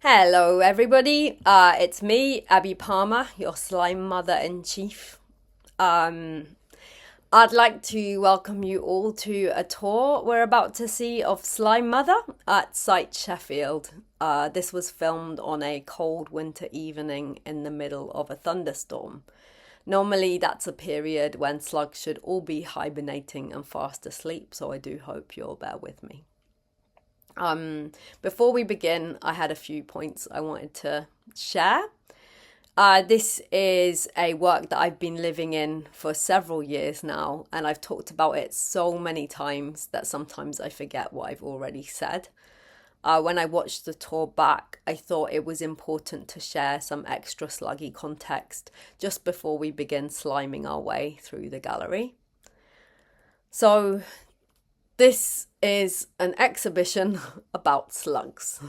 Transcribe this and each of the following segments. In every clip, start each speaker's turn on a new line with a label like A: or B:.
A: Hello, everybody. It's me, Abi Palmer, your slime mother-in-chief. Um, I'd like to welcome you all to a tour we're about to see of Slime Mother at site Sheffield. This was filmed on a cold winter evening in the middle of a thunderstorm. Normally, that's a period when slugs should all be hibernating and fast asleep, so I do hope you'll bear with me. Before we begin, I had a few points I wanted to share. This is a work that I've been living in for several years now, and I've talked about it so many times that sometimes I forget what I've already said. When I watched the tour back, I thought it was important to share some extra sluggy context just before we begin sliming our way through the gallery. So, this is an exhibition about slugs.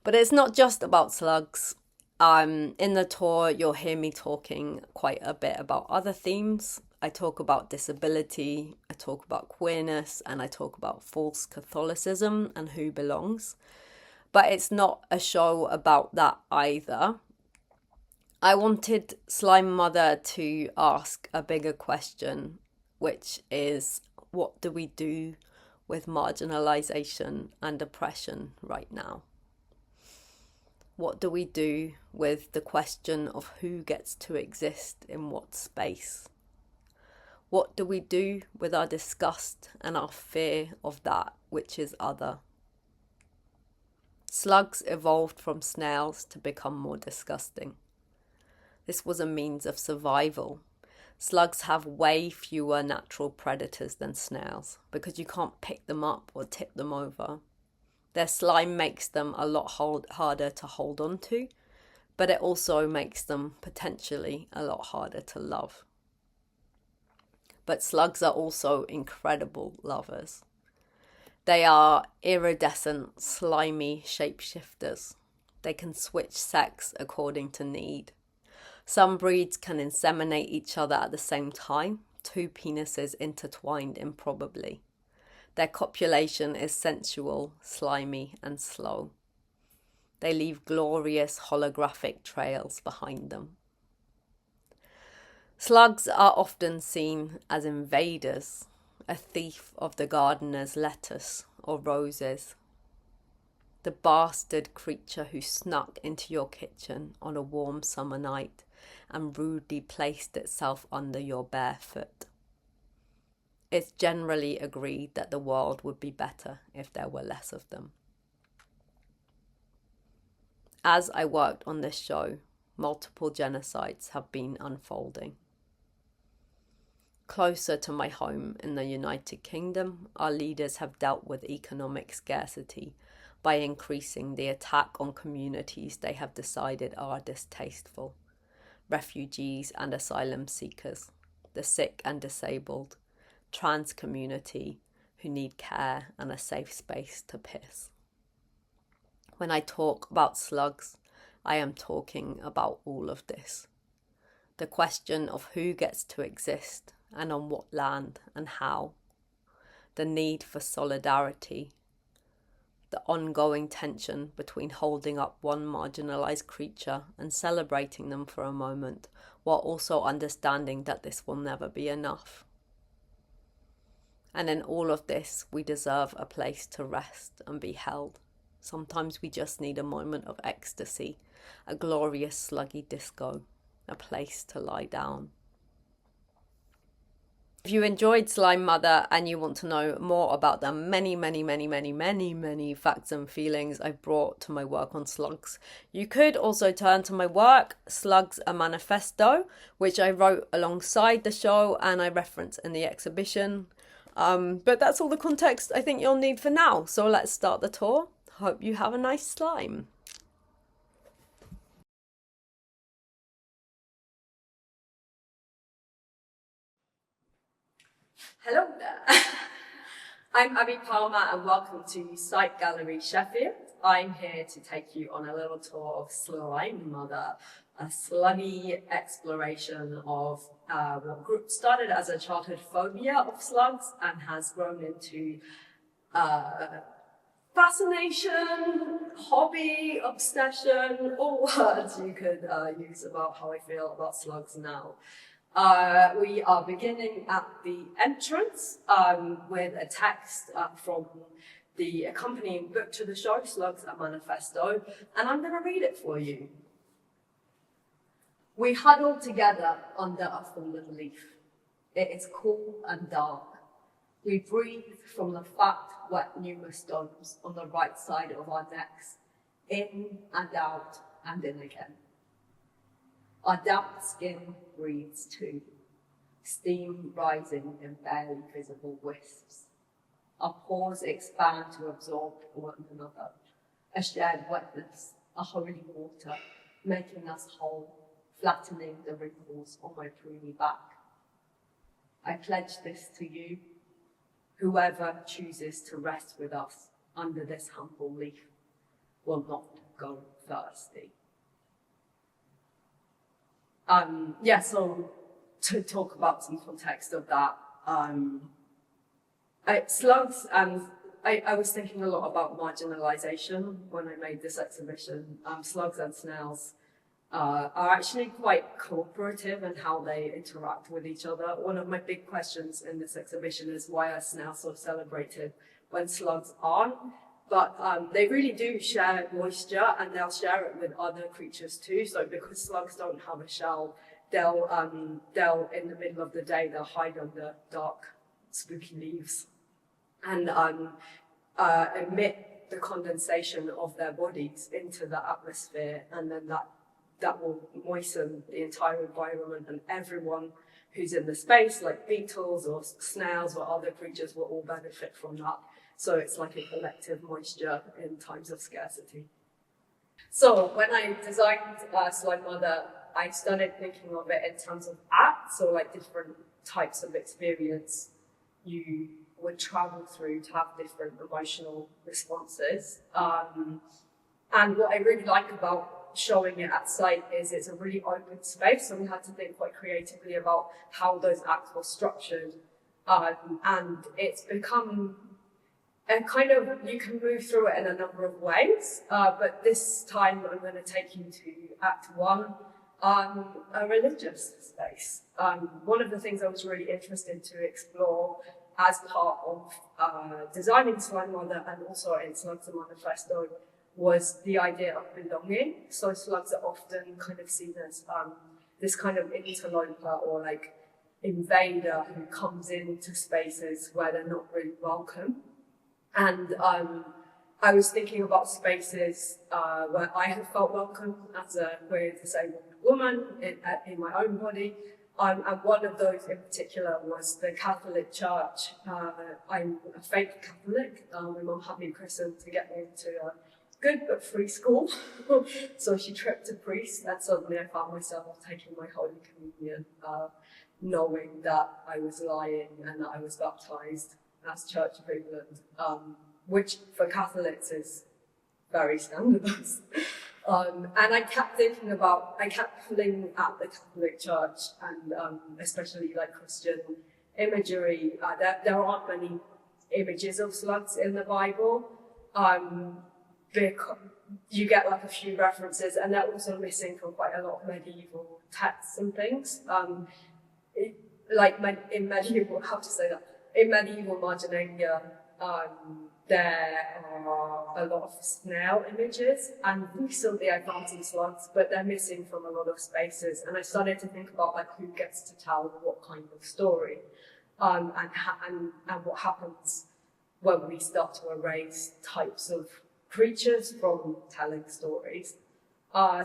A: But it's not just about slugs. In the tour, you'll hear me talking quite a bit about other themes. I talk about disability, I talk about queerness, and I talk about false Catholicism and who belongs. But it's not a show about that either. I wanted Slime Mother to ask a bigger question, which is what do we do with marginalization and oppression right now? What do we do with the question of who gets to exist in what space? What do we do with our disgust and our fear of that which is other? Slugs evolved from snails to become more disgusting. This was a means of survival. Slugs have way fewer natural predators than snails because you can't pick them up or tip them over. Their slime makes them a lot harder to hold on to, but it also makes them potentially a lot harder to love. But slugs are also incredible lovers. They are iridescent, slimy shapeshifters. They can switch sex according to need. Some breeds can inseminate each other at the same time, two penises intertwined improbably. Their copulation is sensual, slimy, and slow. They leave glorious holographic trails behind them. Slugs are often seen as invaders, a thief of the gardener's lettuce or roses. The bastard creature who snuck into your kitchen on a warm summer night and rudely placed itself under your bare foot. It's generally agreed that the world would be better if there were less of them. As I worked on this show, multiple genocides have been unfolding. Closer to my home in the United Kingdom, our leaders have dealt with economic scarcity by increasing the attack on communities they have decided are distasteful. Refugees and asylum seekers, the sick and disabled, trans community who need care and a safe space to piss. When I talk about slugs, I am talking about all of this. The question of who gets to exist and on what land and how. The need for solidarity. The ongoing tension between holding up one marginalized creature and celebrating them for a moment, while also understanding that this will never be enough. And in all of this, we deserve a place to rest and be held. Sometimes we just need a moment of ecstasy, a glorious sluggy disco, a place to lie down. If you enjoyed Slime Mother and you want to know more about the many facts and feelings I've brought to my work on slugs, you could also turn to my work, Slugs a Manifesto, which I wrote alongside the show and I reference in the exhibition. But that's all the context I think you'll need for now. So let's start the tour. Hope you have a nice slime. Hello there. I'm Abi Palmer and welcome to Site Gallery Sheffield. I'm here to take you on a little tour of Slime Mother, a sluggy exploration of what started as a childhood phobia of slugs and has grown into fascination, hobby, obsession, all words you could use about how I feel about slugs now. We are beginning at the entrance with a text from the accompanying book to the show, Slugs: A Manifesto, and I'm going to read it for you. We huddle together under a fallen leaf. It is cool and dark. We breathe from the fat, wet pneumostomes on the right side of our necks, in and out and in again. Our damp skin breathes too, steam rising in barely visible wisps. Our pores expand to absorb one another, a shared wetness, a holy water, making us whole, flattening the wrinkles on my pruny back. I pledge this to you. Whoever chooses to rest with us under this humble leaf will not go thirsty. So to talk about some context of that, slugs, and I was thinking a lot about marginalization when I made this exhibition. Slugs and snails are actually quite cooperative in how they interact with each other. One of my big questions in this exhibition is why are snails so celebrated when slugs aren't? But they really do share moisture, and they'll share it with other creatures too. So because slugs don't have a shell, they'll in the middle of the day, they'll hide under dark, spooky leaves and emit the condensation of their bodies into the atmosphere, and then that will moisten the entire environment, and everyone who's in the space, like beetles or snails or other creatures, will all benefit from that. So it's like a collective moisture in times of scarcity. So when I designed Slime Mother, I started thinking of it in terms of acts, so like different types of experience you would travel through to have different emotional responses. And what I really like about showing it at site is it's a really open space, so we had to think quite creatively about how those acts were structured. And it's become a kind of, you can move through it in a number of ways, but this time I'm going to take you to Act 1, a religious space. One of the things I was really interested to explore as part of designing Slime Mother and also in Slugs: A Manifesto was the idea of belonging. So slugs are often kind of seen as this kind of interloper or like invader who comes into spaces where they're not really welcome. And I was thinking about spaces where I have felt welcome as a queer disabled woman in my own body. And one of those in particular was the Catholic Church. I'm a fake Catholic. My mum had me christened to get me into a good but free school. So she tripped a priest, and suddenly I found myself taking my Holy Communion, knowing that I was lying and that I was baptised as Church of England, which for Catholics is very scandalous. And I kept pulling at the Catholic Church and especially like Christian imagery. There aren't many images of slugs in the Bible. Because you get like a few references, and they're also missing from quite a lot of medieval texts and things. In medieval marginalia, there are a lot of snail images, and recently I found some slugs, but they're missing from a lot of spaces. And I started to think about like who gets to tell what kind of story, and what happens when we start to erase types of creatures from telling stories.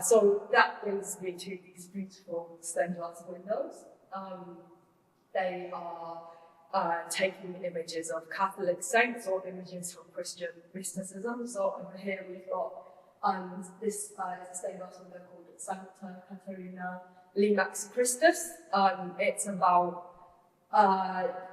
A: So that brings me to these beautiful stained glass windows. They are taking images of Catholic saints or images from Christian mysticism. So over here we've got this is a stained glass window called Sancta Caterina Limax Christus.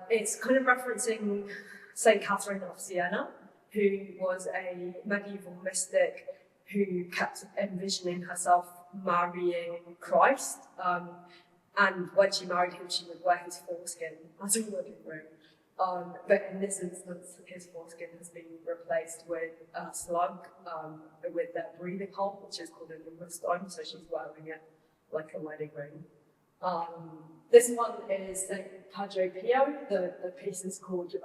A: It's kind of referencing Saint Catherine of Siena, who was a medieval mystic who kept envisioning herself marrying Christ. And when she married him, she would wear his foreskin as a wedding ring.
B: But in this instance, his foreskin has been replaced with a slug with their breathing hole, which is called a nimbus stone, so she's wearing it like a wedding ring. This one is the Padre Pio. The piece is called,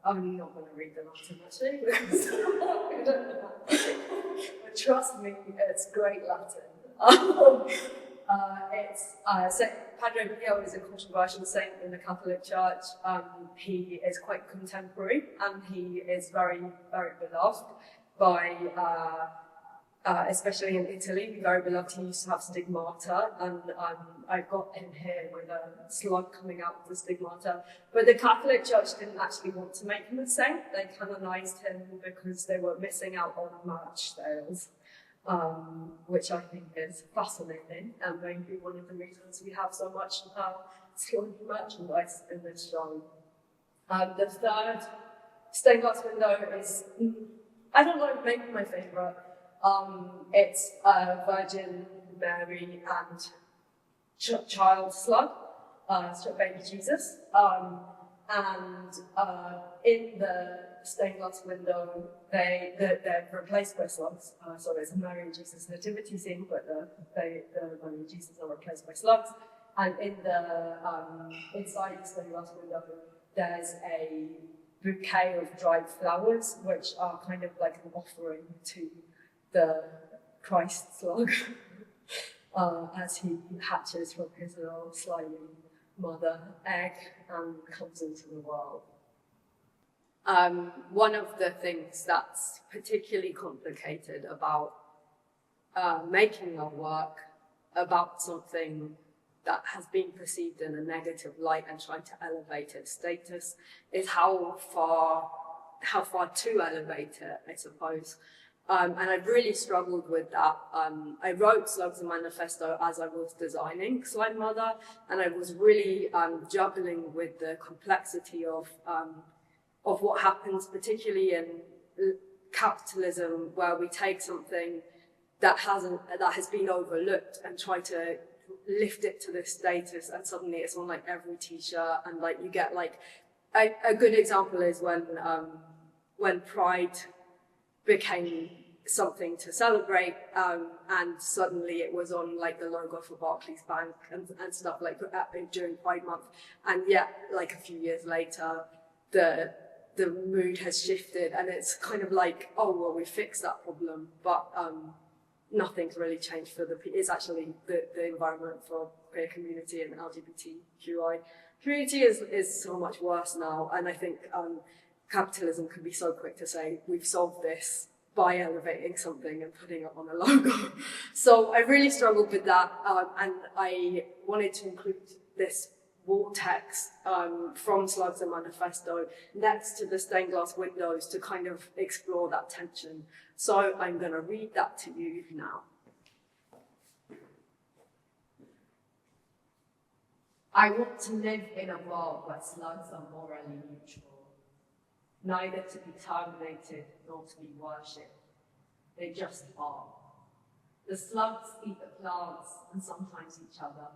B: I'm not going to read the Latin actually, because I don't know. But trust me, it's great Latin. So Padre Pio is a controversial saint in the Catholic Church. He is quite contemporary, and he is very, very beloved by, especially in Italy, very beloved. He used to have stigmata, and I've got him here with a slug coming out of the stigmata. But the Catholic Church didn't actually want to make him a saint. They canonized him because they were missing out on merch sales. Which I think is fascinating, and maybe one of the reasons we have so much slug merchandise in this show. The third stained glass window is, I don't know, maybe my favourite. It's Virgin Mary and child slug, baby Jesus, and in the stained glass window, they're replaced by slugs. So it's a Mary and Jesus nativity scene, but the Mary and Jesus are replaced by slugs. And in the inside the stained glass window, there's a bouquet of dried flowers, which are kind of like an offering to the Christ slug as he hatches from his little slimy mother egg and comes into the world. One of the things that's particularly complicated about making our work about something that has been perceived in a negative light and trying to elevate its status is how far to elevate it, I suppose. And I've really struggled with that. I wrote Slugs and Manifesto as I was designing Slime Mother, and I was really juggling with the complexity of what happens, particularly in capitalism, where we take something that has been overlooked and try to lift it to this status, and suddenly it's on like every t-shirt, and like you get like a good example is when Pride became something to celebrate, and suddenly it was on like the logo for Barclays Bank and stuff like during Pride Month, and yet like a few years later the mood has shifted, and it's kind of like, oh well, we fixed that problem, but nothing's really changed for it's actually the environment for queer community and LGBTQI community is so much worse now. And I think capitalism can be so quick to say we've solved this by elevating something and putting it on a logo. So I really struggled with that, and I wanted to include this wall text from Slugs and Manifesto next to the stained glass windows to kind of explore that tension. So I'm going to read that to you now. I want to live in a world where slugs are morally neutral, neither to be terminated nor to be worshipped. They just are. The slugs eat the plants and sometimes each other,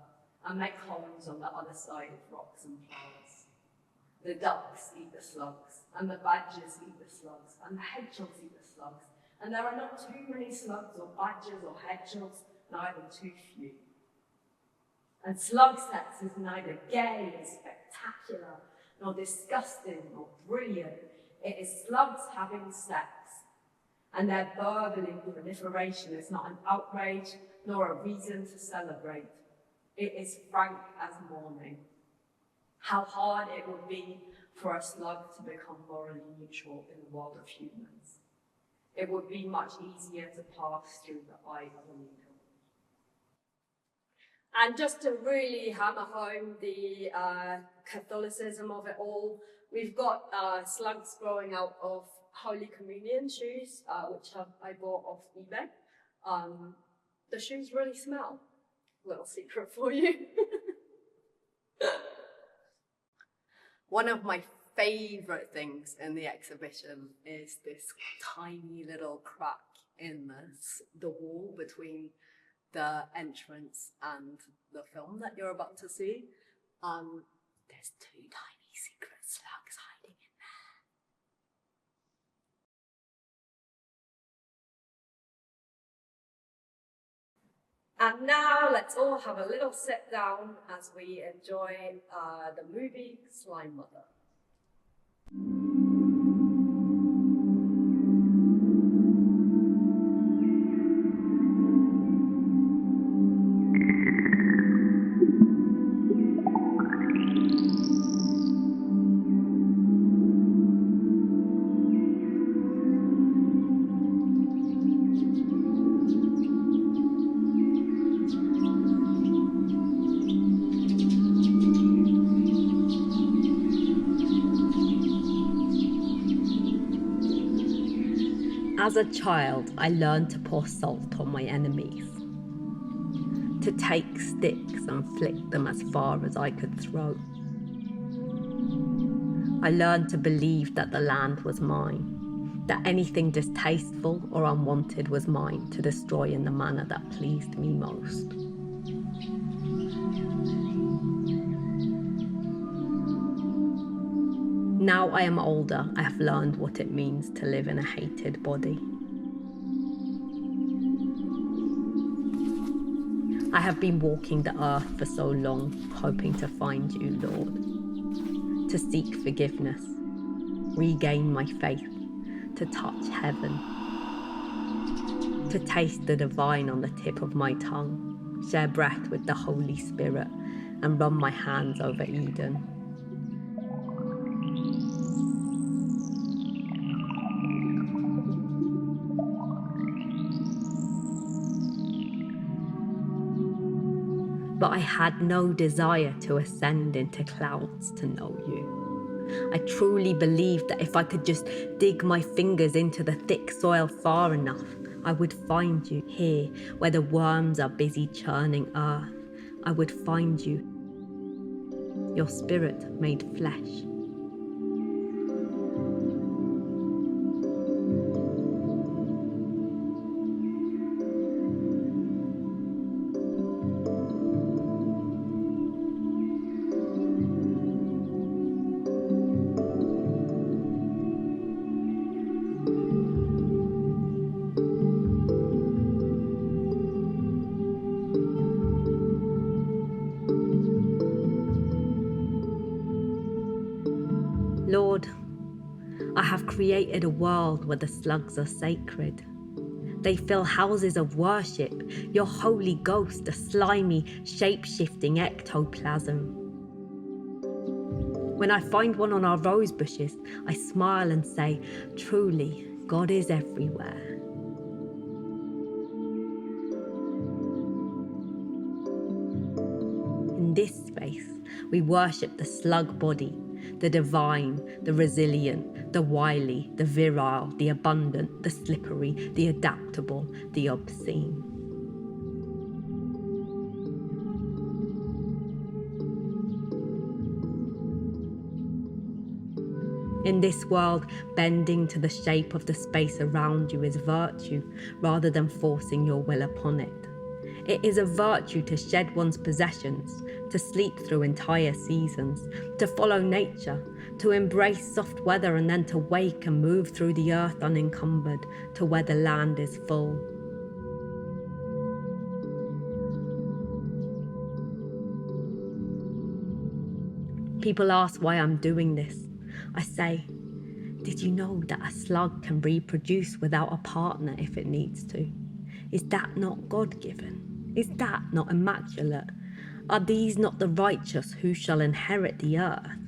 B: and make homes on the other side of rocks and plants. The ducks eat the slugs, and the badgers eat the slugs, and the hedgehogs eat the slugs, and there are not too many slugs or badgers or hedgehogs, neither too few. And slug sex is neither gay and spectacular, nor disgusting or brilliant. It is slugs having sex, and their burbling proliferation is not an outrage nor a reason to celebrate. It is frank as morning. How hard it would be for a slug to become morally neutral in the world of humans. It would be much easier to pass through the eye of a needle. And just to really hammer home the Catholicism of it all, we've got slugs growing out of Holy Communion shoes, which I bought off eBay. The shoes really smell. Little secret for you. One of my favourite things in the exhibition is this tiny little crack in the wall between the entrance and the film that you're about to see. There's two tiny secret slugs And now let's all have a little sit down as we enjoy the movie Slime Mother.
A: As a child, I learned to pour salt on my enemies, to take sticks and flick them as far as I could throw. I learned to believe that the land was mine, that anything distasteful or unwanted was mine to destroy in the manner that pleased me most. Now I am older, I have learned what it means to live in a hated body. I have been walking the earth for so long, hoping to find you, Lord, to seek forgiveness, regain my faith, to touch heaven, to taste the divine on the tip of my tongue, share breath with the Holy Spirit, and run my hands over Eden. But I had no desire to ascend into clouds to know you. I truly believed that if I could just dig my fingers into the thick soil far enough, I would find you here where the worms are busy churning earth. I would find you, your spirit made flesh. Lord, I have created a world where the slugs are sacred. They fill houses of worship, your Holy Ghost, a slimy, shape-shifting ectoplasm. When I find one on our rose bushes, I smile and say, truly, God is everywhere. In this space, we worship the slug body, the divine, the resilient, the wily, the virile, the abundant, the slippery, the adaptable, the obscene. In this world, bending to the shape of the space around you is virtue, rather than forcing your will upon it. It is a virtue to shed one's possessions, to sleep through entire seasons, to follow nature, to embrace soft weather and then to wake and move through the earth unencumbered to where the land is full. People ask why I'm doing this. I say, did you know that a slug can reproduce without a partner if it needs to? Is that not God-given? Is that not immaculate? Are these not the righteous who shall inherit the earth?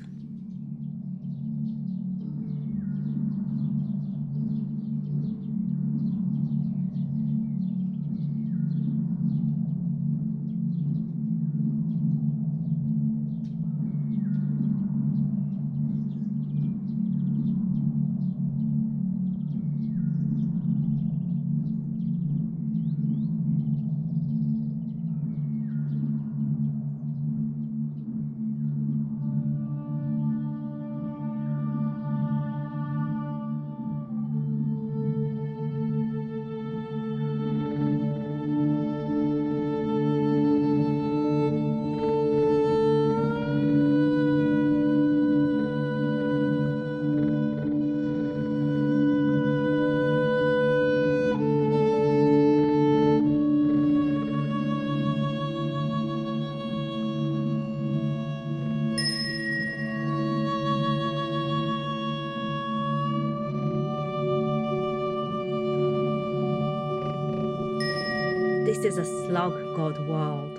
C: This is a slug god world.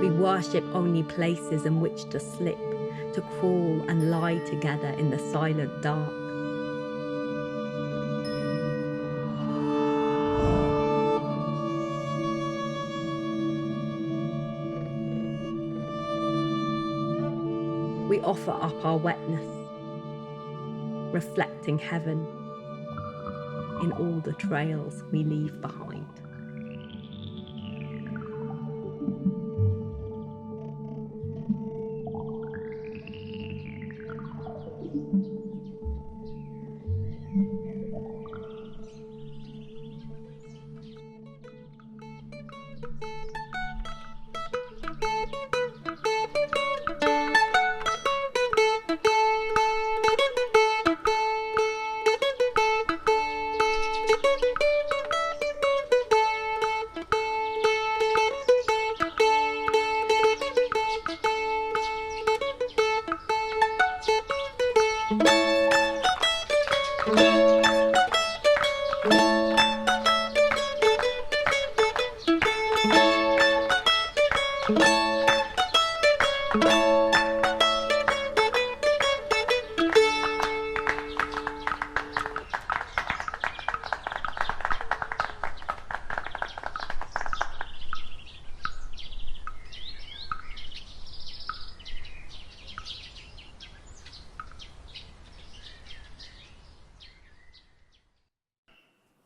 C: We worship only places in which to slip, to crawl and lie together in the silent dark. We offer up our wetness, reflecting heaven in all the trails we leave behind.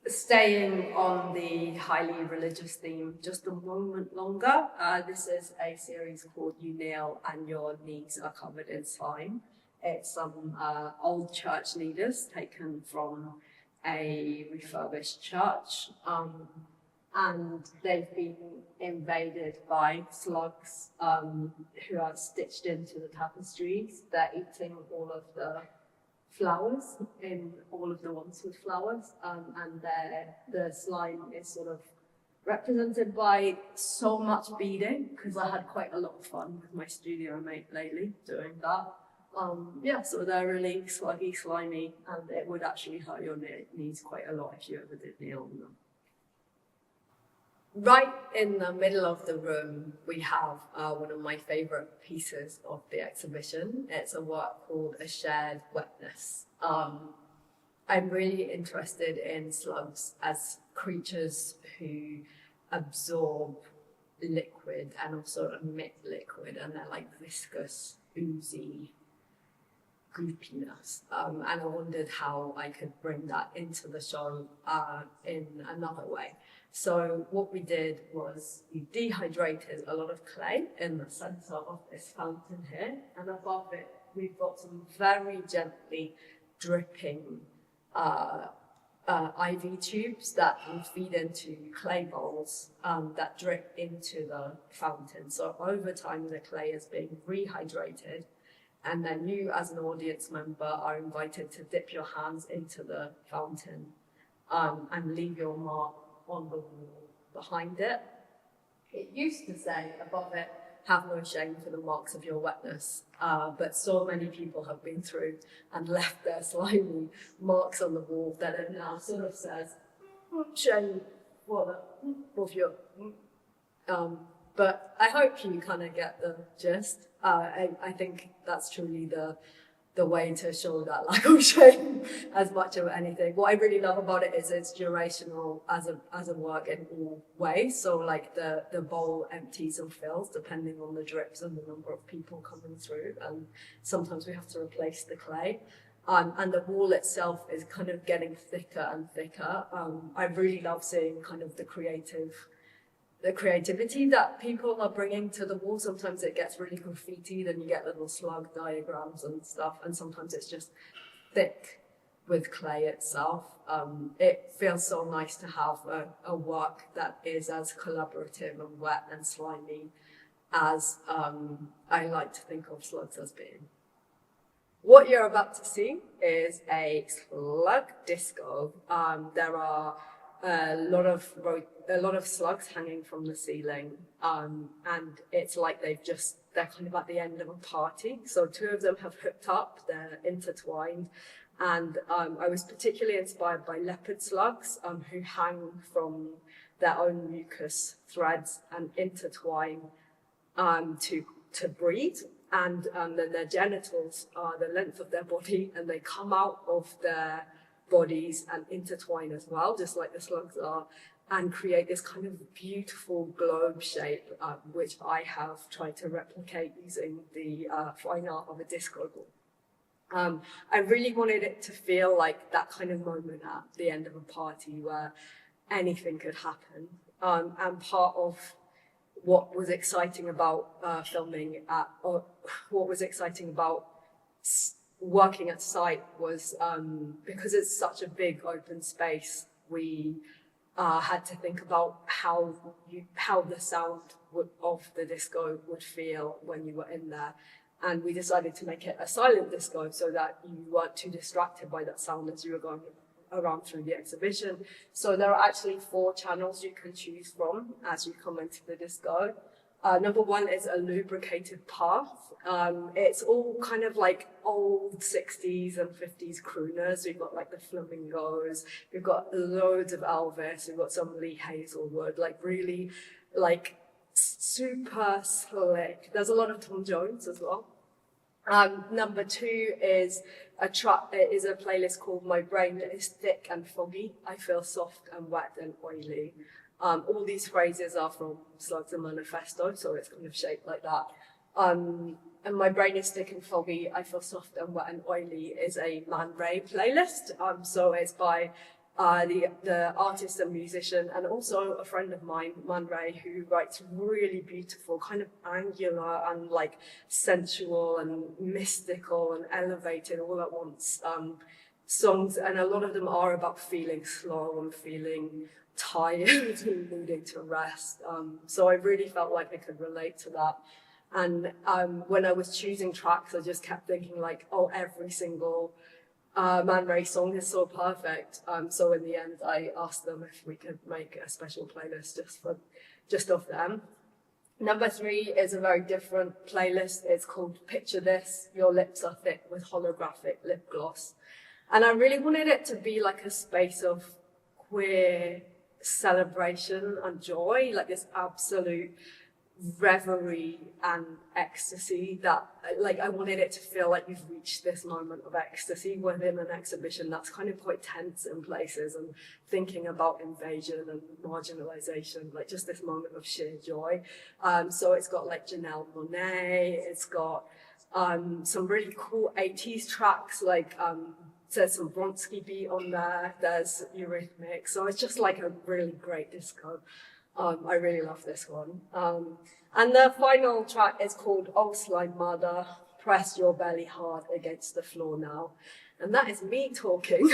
B: Staying on the highly religious theme just a moment longer, this is a series called You Kneel and Your Knees Are Covered in Slime. It's some old church leaders taken from a refurbished church, and they've been invaded by slugs who are stitched into the tapestries. They're eating all of the flowers in all of the ones with flowers, and the slime is sort of represented by so much beading, because I had quite a lot of fun with my studio mate lately doing that. So they're really sluggy, slimy, and it would actually hurt your knees quite a lot if you ever did kneel on them. Right in the middle of the room, we have one of my favourite pieces of the exhibition. It's a work called A Shared Wetness. I'm really interested in slugs as creatures who absorb liquid and also emit liquid, and they're like viscous, oozy goopiness. And I wondered how I could bring that into the show in another way. So what we did was we dehydrated a lot of clay in the center of this fountain here, and above it we've got some very gently dripping IV tubes that will feed into clay bowls that drip into the fountain. So over time the clay is being rehydrated, and then you as an audience member are invited to dip your hands into the fountain and leave your mark on the wall behind it. It used to say above it, "Have no shame for the marks of your wetness," but so many people have been through and left their slimy marks on the wall that it now sort of says, "Shame for your." But I hope you kind of get the gist. I think that's truly the way to show that lack of shame as much of anything. What I really love about it is it's durational as a work in all ways. So like the bowl empties and fills depending on the drips and the number of people coming through, and sometimes we have to replace the clay. And the wall itself is kind of getting thicker and thicker. I really love seeing kind of the creativity that people are bringing to the wall. Sometimes it gets really graffitied and you get little slug diagrams and stuff, and sometimes it's just thick with clay itself. It feels so nice to have a work that is as collaborative and wet and slimy as I like to think of slugs as being. What you're about to see is a slug disco. There are a lot of slugs hanging from the ceiling, and it's like they're kind of at the end of a party. So two of them have hooked up, they're intertwined, and I was particularly inspired by leopard slugs who hang from their own mucus threads and intertwine to breed, and then their genitals are the length of their body, and they come out of their bodies and intertwine as well, just like the slugs are, and create this kind of beautiful globe shape, which I have tried to replicate using the fine art of a disco ball. I really wanted it to feel like that kind of moment at the end of a party where anything could happen. And part of what was exciting about filming or what was exciting about working at site was because it's such a big open space, we had to think about how the sound of the disco would feel when you were in there. And we decided to make it a silent disco so that you weren't too distracted by that sound as you were going around through the exhibition. So there are actually 4 channels you can choose from as you come into the disco. Number 1 is a lubricated path. It's all kind of like old 60s and 50s crooners. We've got like the Flamingos, we've got loads of Elvis, we've got some Lee Hazelwood, like really like super slick. There's a lot of Tom Jones as well. Number 2 is a playlist called My Brain is Thick and Foggy, I Feel Soft and Wet and Oily. All these phrases are from Slugs and Manifesto, so it's kind of shaped like that. And My Brain is Thick and Foggy, I Feel Soft and Wet and Oily is a Man Ray playlist. So it's by the artist and musician, and also a friend of mine, Man Ray, who writes really beautiful, kind of angular and like sensual and mystical and elevated all at once songs, and a lot of them are about feeling slow and feeling tired and needing to rest. So I really felt like I could relate to that. And when I was choosing tracks, I just kept thinking like, oh, every single Man Ray song is so perfect. So in the end, I asked them if we could make a special playlist just of them. Number 3 is a very different playlist. It's called Picture This, Your Lips Are Thick with Holographic Lip Gloss. And I really wanted it to be like a space of queer celebration and joy, like this absolute reverie and ecstasy that, like, I wanted it to feel like you've reached this moment of ecstasy within an exhibition that's kind of quite tense in places, and thinking about invasion and marginalization, like just this moment of sheer joy. So it's got like Janelle Monáe, it's got some really cool 80s tracks, like there's some Bronski beat on there, there's Eurythmics, so it's just like a really great disco. I really love this one. And the final track is called Oh Slime Mother, Press Your Belly Hard Against the Floor Now. And that is me talking.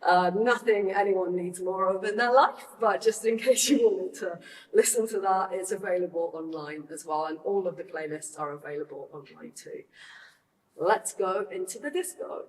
B: Nothing anyone needs more of in their life, but just in case you wanted to listen to that, it's available online as well, and all of the playlists are available online too. Let's go into the disco.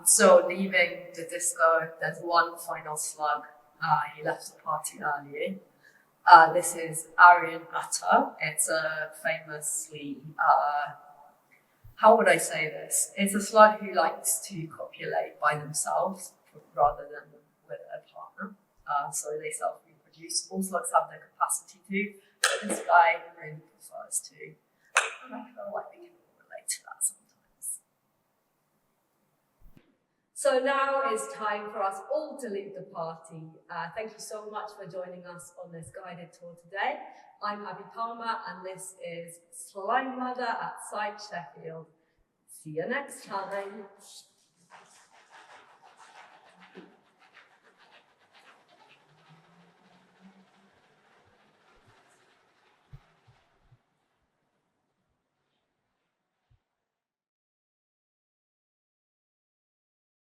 B: So leaving the disco, there's one final slug. He left the party early. This is Aryan Atta. It's a famously, how would I say this? It's a slug who likes to copulate by themselves rather than with a partner. So they self-reproduce. All slugs have the capacity to, but this guy really prefers to. And I feel like we can all relate to that sometimes. So now it's time for us all to leave the party. Thank you so much for joining us on this guided tour today. I'm Abi Palmer, and this is Slime Mother at Site Sheffield. See you next time.